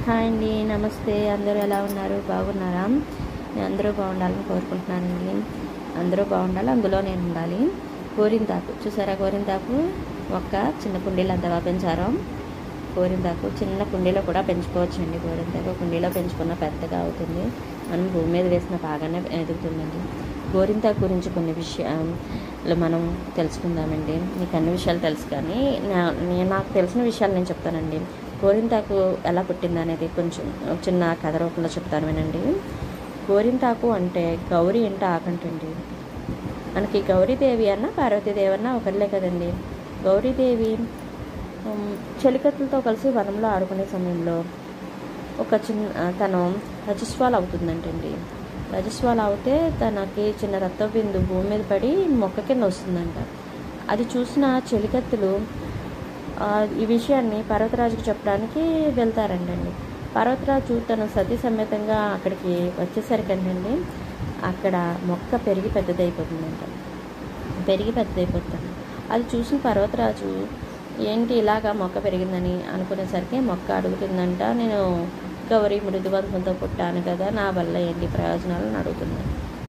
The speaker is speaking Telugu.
హాయ్ అండి, నమస్తే. అందరూ ఎలా ఉన్నారు? బాగున్నారా? నేను అందరూ బాగుండాలని కోరుకుంటున్నానండి. అందరూ బాగుండాలి, అందులో నేను ఉండాలి. గోరింటాకు చూసారా? గోరింటాకు మొక్క చిన్న కుండీలు అంతగా పెంచారు. గోరింటాకు చిన్న కుండీలో కూడా పెంచుకోవచ్చండి. గోరింటాకు కుండీలో పెంచుకున్న పెద్దగా అవుతుంది. మనం భూమి మీద వేసిన బాగానే ఎదుగుతుందండి. గోరింటాకు గురించి కొన్ని విషయాలు మనం తెలుసుకుందామండి. మీకు అన్ని విషయాలు తెలుసు, కానీ నాకు తెలిసిన విషయాలు నేను చెప్తానండి. గోరింటాకు ఎలా పుట్టింది అనేది కొంచెం చిన్న కథ రూపంలో చెప్తాను వినండి. గోరింటాకు అంటే గౌరీ ఇంట ఆకంటండి. మనకి గౌరీదేవి అన్న పార్వతీదేవి అన్న ఒకరిలే కదండి. గౌరీదేవి చెలికత్తులతో కలిసి వనంలో ఆడుకునే సమయంలో తను రజస్వాలు అవుతుందంటండి. రజస్వాలు అవుతే తనకి చిన్న రక్త బిందు భూమి మీద పడి మొక్క కింద వస్తుందంట. అది చూసిన చెలికత్తులు ఈ విషయాన్ని పర్వతరాజుకి చెప్పడానికి వెళ్తారంటండి. పర్వతరాజు తన సతీ సమేతంగా అక్కడికి వచ్చేసరికంటండి అక్కడ మొక్క పెరిగి పెద్దదైపోతుందంట. అది చూసిన పర్వతరాజు ఏంటి ఇలాగా మొక్క పెరిగిందని అనుకునేసరికి మొక్క అడుగుతుందంట, నేను గౌరీ మృదువంతంతో పుట్టాను కదా, నా వల్ల ఏంటి ప్రయోజనాలను అడుగుతున్నాను.